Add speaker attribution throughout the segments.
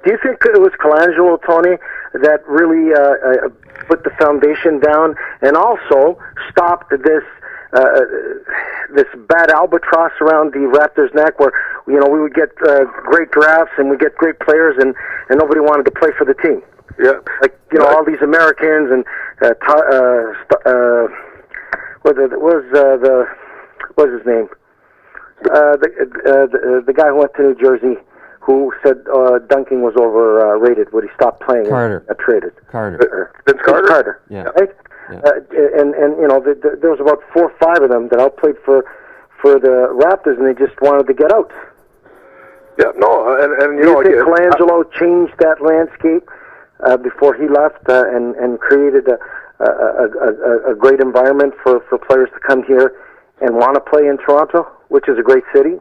Speaker 1: Do you think it was Colangelo, Tony, that really put the foundation down and also stopped this bad albatross around the Raptors' neck, where we would get great drafts and we get great players, and nobody wanted to play for the team?
Speaker 2: Yeah,
Speaker 1: like all these Americans and what's his name? The guy who went to New Jersey, who said dunking was overrated when he stopped playing.
Speaker 3: Carter.
Speaker 1: And traded.
Speaker 3: Carter.
Speaker 2: Vince Carter.
Speaker 1: Carter.
Speaker 3: Yeah.
Speaker 1: Right.
Speaker 3: Yeah.
Speaker 1: And there was about 4 or 5 of them that outplayed for the Raptors, and they just wanted to get out.
Speaker 2: Yeah. No. And
Speaker 1: Do you think Colangelo changed that landscape before he left and created a great environment for players to come here and want to play in Toronto, which is a great city?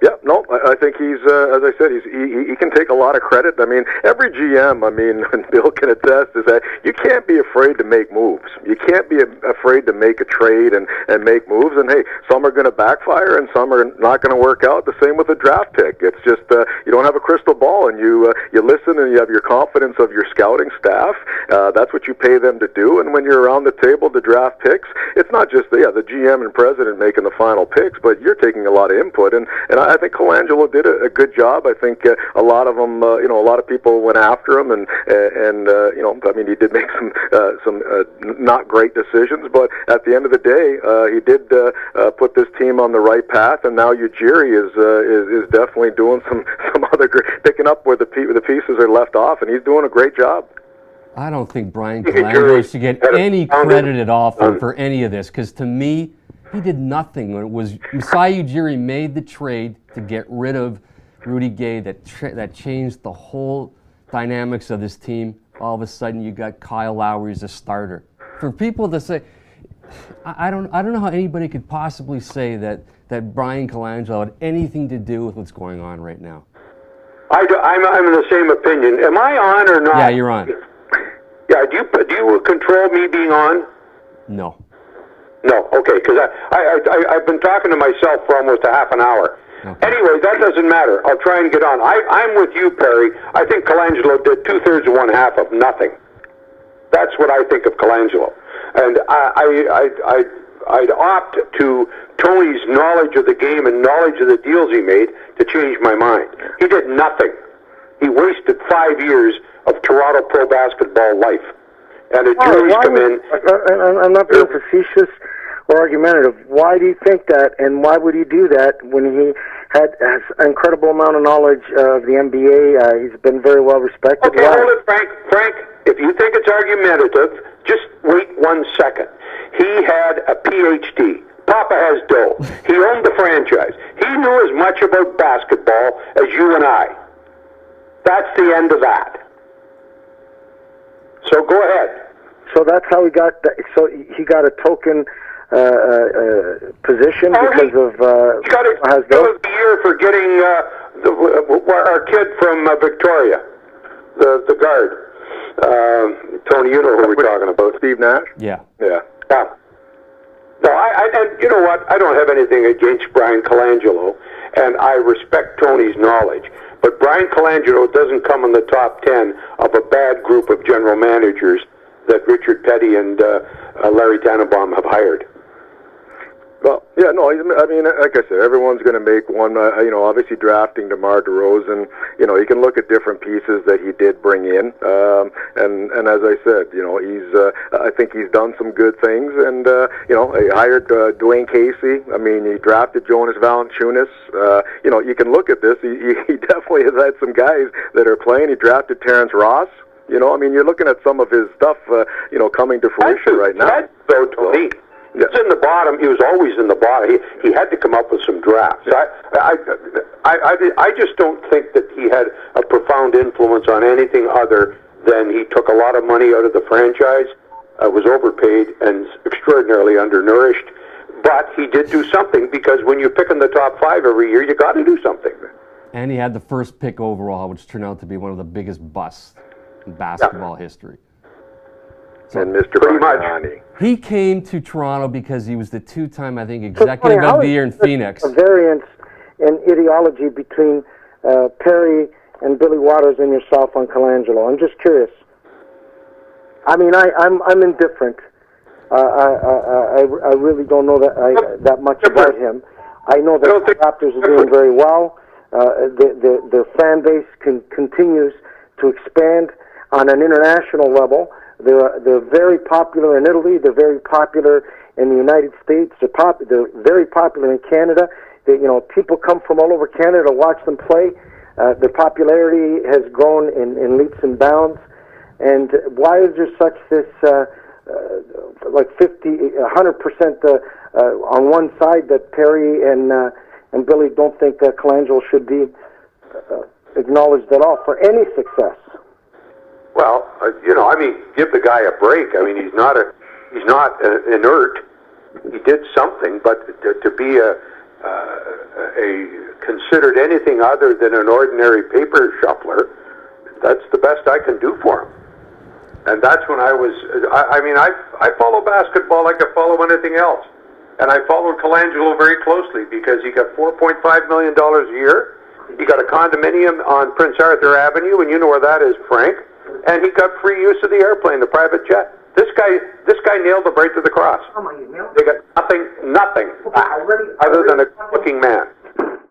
Speaker 2: Yeah, no, I think he's, as I said, he can take a lot of credit. I mean, every GM, and Bill can attest, is that you can't be afraid to make moves. You can't be afraid to make a trade and make moves. And, hey, some are going to backfire and some are not going to work out. The same with a draft pick. It's just you don't have a crystal ball, and you listen and you have your confidence of your scouting staff. That's what you pay them to do. And when you're around the table to draft picks, it's not just the GM and president making the final picks, but you're taking a lot of input. And I think Colangelo did a good job. I think a lot of them, a lot of people went after him, and he did make some not great decisions. But at the end of the day, he did put this team on the right path, and now Ujiri is definitely doing some other picking up where the pieces are left off, and he's doing a great job.
Speaker 3: I don't think Bryan Colangelo should get any credit at all for any of this, because to me, he did nothing. When it was Masai Ujiri made the trade to get rid of Rudy Gay, that changed the whole dynamics of this team. All of a sudden, you got Kyle Lowry as a starter. For people to say, I don't know how anybody could possibly say that Bryan Colangelo had anything to do with what's going on right now.
Speaker 4: I'm in the same opinion. Am I on or not?
Speaker 3: Yeah, you're on.
Speaker 4: Yeah. Do you control me being on?
Speaker 3: No.
Speaker 4: No, okay, because I've been talking to myself for almost a half an hour. Okay. Anyway, that doesn't matter. I'll try and get on. I'm with you, Perry. I think Colangelo did 2/3 of 1/2 of nothing. That's what I think of Colangelo. And I'd opt to Tony's knowledge of the game and knowledge of the deals he made to change my mind. He did nothing. He wasted 5 years of Toronto pro basketball life. And the juries come in.
Speaker 1: I'm not being facetious or argumentative. Why do you think that, and why would he do that when he has an incredible amount of knowledge of the NBA? He's been very well respected.
Speaker 4: Okay, hold it, Frank. Frank, if you think it's argumentative, just wait 1 second. He had a PhD. Papa has dough. He owned the franchise. He knew as much about basketball as you and I. That's the end of that. So go ahead.
Speaker 1: So that's how he got. So he got a token position because
Speaker 4: he got a Bill of the Year for getting our kid from Victoria, the guard. Tony, you know who we're talking about.
Speaker 2: Steve Nash.
Speaker 3: Yeah.
Speaker 4: Yeah. Yeah. No, and you know what? I don't have anything against Bryan Colangelo, and I respect Tony's knowledge. But Bryan Colangelo doesn't come in the top 10 of a bad group of general managers that Richard Petty and Larry Tannenbaum have hired.
Speaker 2: Well, yeah, no, I mean, like I said, everyone's going to make one. Obviously drafting DeMar DeRozan, you can look at different pieces that he did bring in, and as I said, I think he's done some good things, and he hired Dwayne Casey. I mean, he drafted Jonas Valanciunas. You can look at this. He definitely has had some guys that are playing. He drafted Terrence Ross. You're looking at some of his stuff, coming to fruition right now.
Speaker 4: That's so to me. It's in the bottom. He was always in the bottom. He had to come up with some drafts. I just don't think that he had a profound influence on anything other than he took a lot of money out of the franchise, was overpaid, and extraordinarily undernourished. But he did do something, because when you pick in the top 5 every year, you got to do something.
Speaker 3: And he had the first pick overall, which turned out to be one of the biggest busts in basketball history.
Speaker 2: So, and Mr. Bargnani.
Speaker 3: He came to Toronto because he was the 2-time, I think, executive of the year in Phoenix.
Speaker 1: A variance in ideology between Perry and Billy Waters and yourself on Colangelo? I'm just curious. I mean, I'm indifferent. I really don't know that much about him. I know that the Raptors are doing very well. Their fan base continues to expand on an international level. They're very popular in Italy. They're very popular in the United States. They're very popular in Canada. People come from all over Canada to watch them play. Their popularity has grown in leaps and bounds. And why is there such this like 100% on one side that Perry and Billy don't think that Colangelo should be acknowledged at all for any success?
Speaker 4: Well, give the guy a break. I mean, he's not inert. He did something, but to be a considered anything other than an ordinary paper shuffler, that's the best I can do for him. And that's when I follow basketball like I follow anything else. And I followed Colangelo very closely because he got $4.5 million a year. He got a condominium on Prince Arthur Avenue, and you know where that is, Frank. And he got free use of the airplane, the private jet. This guy nailed it right to the cross. They got nothing other than a good-looking man.